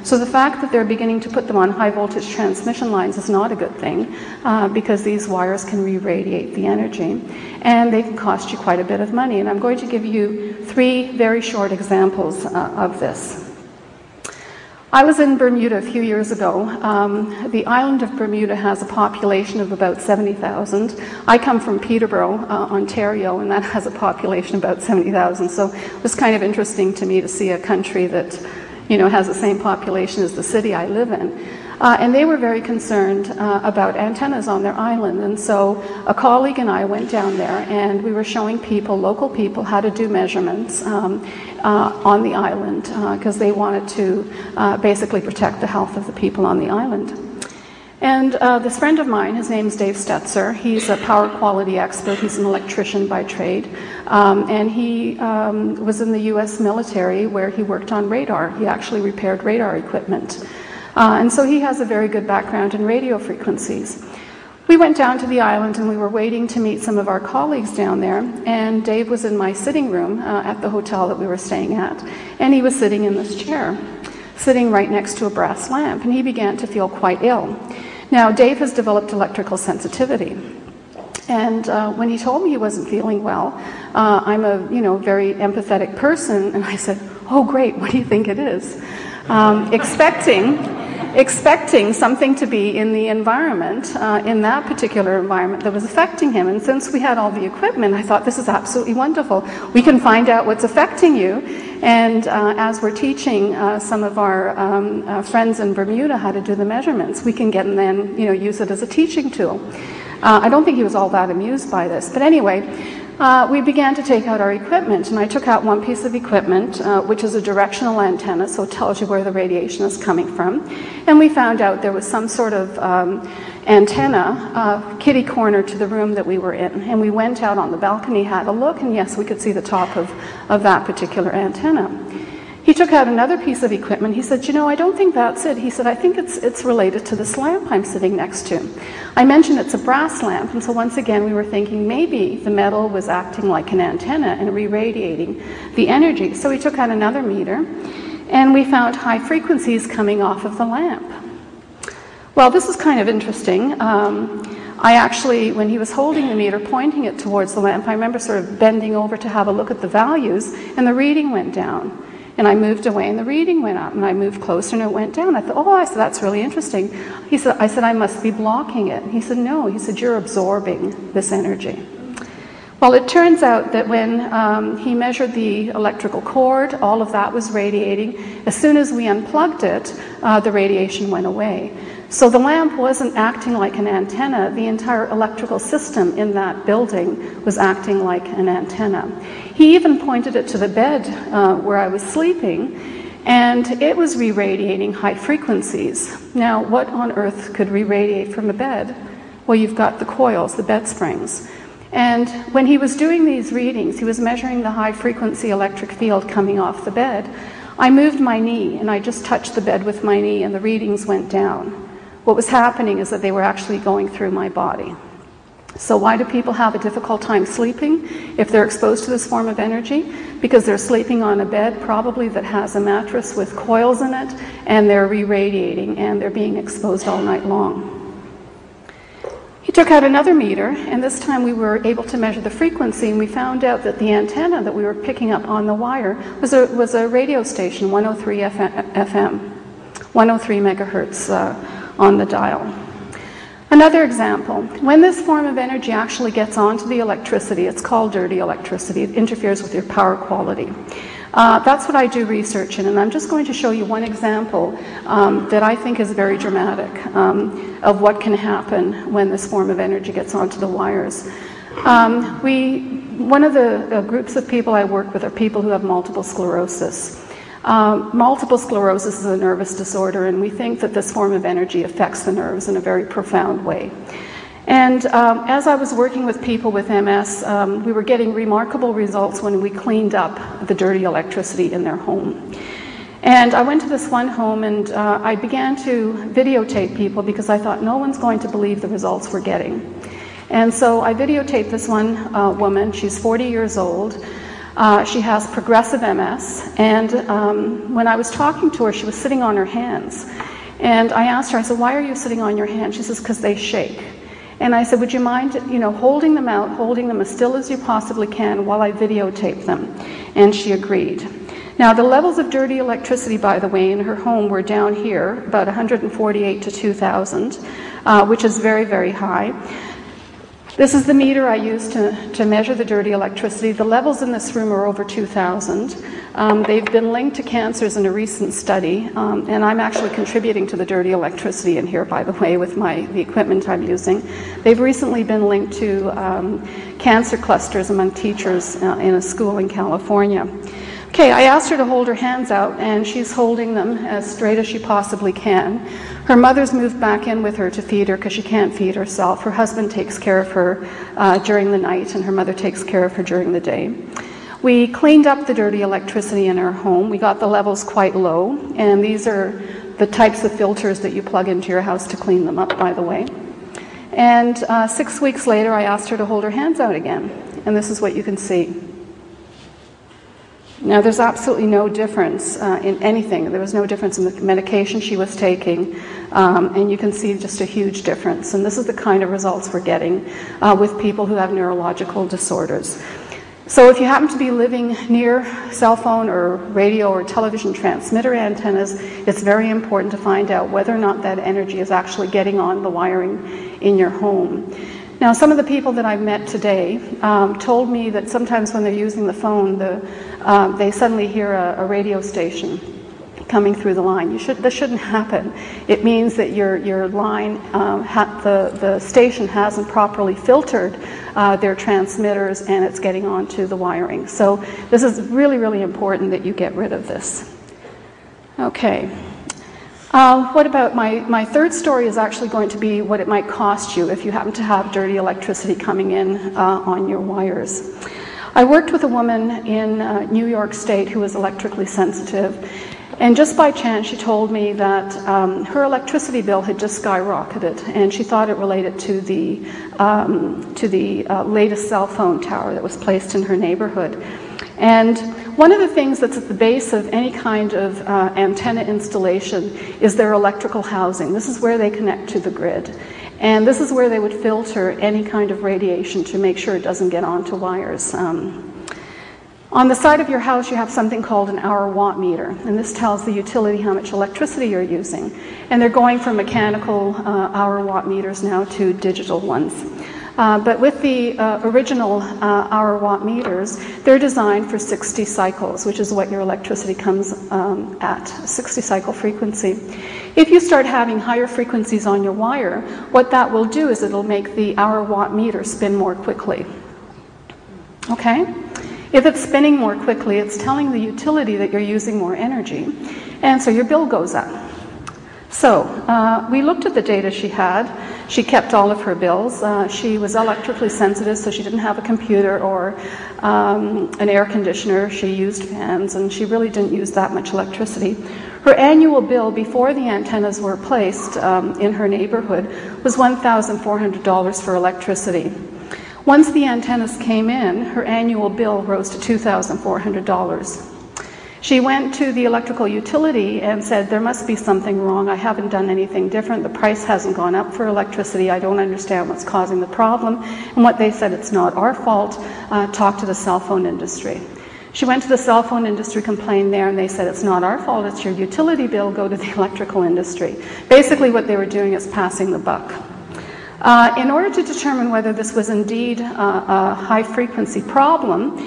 So the fact that they're beginning to put them on high voltage transmission lines is not a good thing, because these wires can re-radiate the energy, and they can cost you quite a bit of money. And I'm going to give you 3 very short examples of this. I was in Bermuda a few years ago. The island of Bermuda has a population of about 70,000. I come from Peterborough, Ontario, and that has a population of about 70,000. So it was kind of interesting to me to see a country that, has the same population as the city I live in. And they were very concerned about antennas on their island. And so a colleague and I went down there, and we were showing local people, how to do measurements on the island, because they wanted to basically protect the health of the people on the island. And this friend of mine, his name's Dave Stetzer, he's a power quality expert, he's an electrician by trade, and he was in the US military where he worked on radar. He actually repaired radar equipment. And so he has a very good background in radio frequencies. We went down to the island, and we were waiting to meet some of our colleagues down there, and Dave was in my sitting room at the hotel that we were staying at, and he was sitting in this chair, sitting right next to a brass lamp, and he began to feel quite ill. Now, Dave has developed electrical sensitivity, and when he told me he wasn't feeling well, I'm a very empathetic person, and I said, "Oh, great, what do you think it is?" Expecting something to be in the environment, in that particular environment that was affecting him. And since we had all the equipment, I thought, this is absolutely wonderful. We can find out what's affecting you. And as we're teaching some of our friends in Bermuda how to do the measurements, we can get and then use it as a teaching tool. I don't think he was all that amused by this. But anyway, we began to take out our equipment, and I took out one piece of equipment, which is a directional antenna, so it tells you where the radiation is coming from. And we found out there was some sort of antenna kitty corner to the room that we were in. And we went out on the balcony, had a look, and yes, we could see the top of that particular antenna. He took out another piece of equipment. He said, I don't think that's it. He said, I think it's related to this lamp I'm sitting next to. I mentioned it's a brass lamp, and so once again we were thinking maybe the metal was acting like an antenna and re-radiating the energy. So we took out another meter, and we found high frequencies coming off of the lamp. Well, this is kind of interesting. I actually, when he was holding the meter, pointing it towards the lamp, I remember sort of bending over to have a look at the values, and the reading went down. And I moved away, and the reading went up, and I moved closer, and it went down. I thought, I said, that's really interesting. I said, I must be blocking it. He said, no. He said, you're absorbing this energy. Well, it turns out that when he measured the electrical cord, all of that was radiating. As soon as we unplugged it, the radiation went away. So the lamp wasn't acting like an antenna. The entire electrical system in that building was acting like an antenna. He even pointed it to the bed where I was sleeping, and it was re-radiating high frequencies. Now, what on earth could re-radiate from a bed? Well, you've got the coils, the bed springs. And when he was doing these readings, he was measuring the high frequency electric field coming off the bed. I moved my knee, and I just touched the bed with my knee, and the readings went down. What was happening is that they were actually going through my body. So why do people have a difficult time sleeping if they're exposed to this form of energy? Because they're sleeping on a bed probably that has a mattress with coils in it, and they're re-radiating, and they're being exposed all night long. He took out another meter, and this time we were able to measure the frequency, and we found out that the antenna that we were picking up on the wire was a radio station, 103 FM, 103 megahertz on the dial. Another example, when this form of energy actually gets onto the electricity, it's called dirty electricity. It interferes with your power quality. That's what I do research in, and I'm just going to show you one example that I think is very dramatic of what can happen when this form of energy gets onto the wires. One of the groups of people I work with are people who have multiple sclerosis. Multiple sclerosis is a nervous disorder, and we think that this form of energy affects the nerves in a very profound way. And as I was working with people with MS, we were getting remarkable results when we cleaned up the dirty electricity in their home. And I went to this one home, and I began to videotape people because I thought no one's going to believe the results we're getting. And so I videotaped this one woman. She's 40 years old. She has progressive MS, and when I was talking to her, she was sitting on her hands. And I asked her, I said, why are you sitting on your hands? She says, because they shake. And I said, would you mind, holding them out, holding them as still as you possibly can while I videotape them? And she agreed. Now, the levels of dirty electricity, by the way, in her home were down here, about 148 to 2,000, which is very, very high. This is the meter I used to measure the dirty electricity. The levels in this room are over 2,000. They've been linked to cancers in a recent study, and I'm actually contributing to the dirty electricity in here, by the way, with the equipment I'm using. They've recently been linked to cancer clusters among teachers in a school in California. Okay, I asked her to hold her hands out, and she's holding them as straight as she possibly can. Her mother's moved back in with her to feed her because she can't feed herself. Her husband takes care of her during the night, and her mother takes care of her during the day. We cleaned up the dirty electricity in our home. We got the levels quite low, and these are the types of filters that you plug into your house to clean them up, by the way. And 6 weeks later, I asked her to hold her hands out again, and this is what you can see. Now, there's absolutely no difference in anything. There was no difference in the medication she was taking, and you can see just a huge difference. And this is the kind of results we're getting with people who have neurological disorders. So if you happen to be living near cell phone or radio or television transmitter antennas, it's very important to find out whether or not that energy is actually getting on the wiring in your home. Now, some of the people that I've met today told me that sometimes when they're using the phone, they suddenly hear a radio station coming through the line. This shouldn't happen. It means that your line, the station hasn't properly filtered their transmitters, and it's getting onto the wiring. So this is really, really important that you get rid of this. Okay. What about my third story is actually going to be what it might cost you if you happen to have dirty electricity coming in on your wires. I worked with a woman in New York State who was electrically sensitive, and just by chance she told me that her electricity bill had just skyrocketed, and she thought it related to the latest cell phone tower that was placed in her neighborhood. And one of the things that's at the base of any kind of antenna installation is their electrical housing. This is where they connect to the grid. And this is where they would filter any kind of radiation to make sure it doesn't get onto wires. On the side of your house, you have something called an hour-watt meter, and this tells the utility how much electricity you're using. And they're going from mechanical hour-watt meters now to digital ones. But with the original hour-watt meters, they're designed for 60 cycles, which is what your electricity comes at, 60-cycle frequency. If you start having higher frequencies on your wire, what that will do is it'll make the hour-watt meter spin more quickly. Okay? If it's spinning more quickly, it's telling the utility that you're using more energy, and so your bill goes up. So we looked at the data she had. She kept all of her bills. She was electrically sensitive, so she didn't have a computer or an air conditioner. She used fans, and she really didn't use that much electricity. Her annual bill before the antennas were placed in her neighborhood was $1,400 for electricity. Once the antennas came in, her annual bill rose to $2,400. She went to the electrical utility and said, there must be something wrong. I haven't done anything different. The price hasn't gone up for electricity. I don't understand what's causing the problem. And what they said, it's not our fault. Talk to the cell phone industry. She went to the cell phone industry, complained there, and they said, it's not our fault. It's your utility bill. Go to the electrical industry. Basically, what they were doing is passing the buck. In order to determine whether this was indeed a high-frequency problem,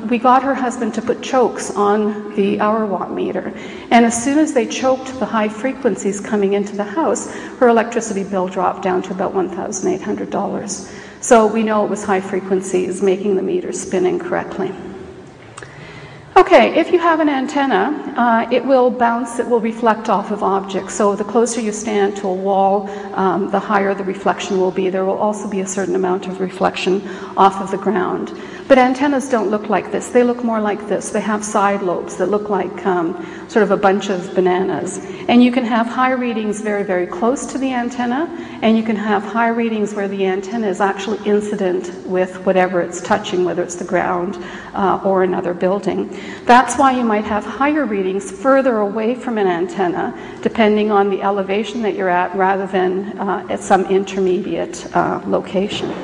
we got her husband to put chokes on the hour-watt meter. And as soon as they choked the high frequencies coming into the house, her electricity bill dropped down to about $1,800. So we know it was high frequencies making the meter spin incorrectly. Okay, if you have an antenna, it will bounce, it will reflect off of objects. So the closer you stand to a wall, the higher the reflection will be. There will also be a certain amount of reflection off of the ground. But antennas don't look like this. They look more like this. They have side lobes that look like sort of a bunch of bananas. And you can have high readings very, very close to the antenna, and you can have high readings where the antenna is actually incident with whatever it's touching, whether it's the ground or another building. That's why you might have higher readings further away from an antenna, depending on the elevation that you're at, rather than at some intermediate location.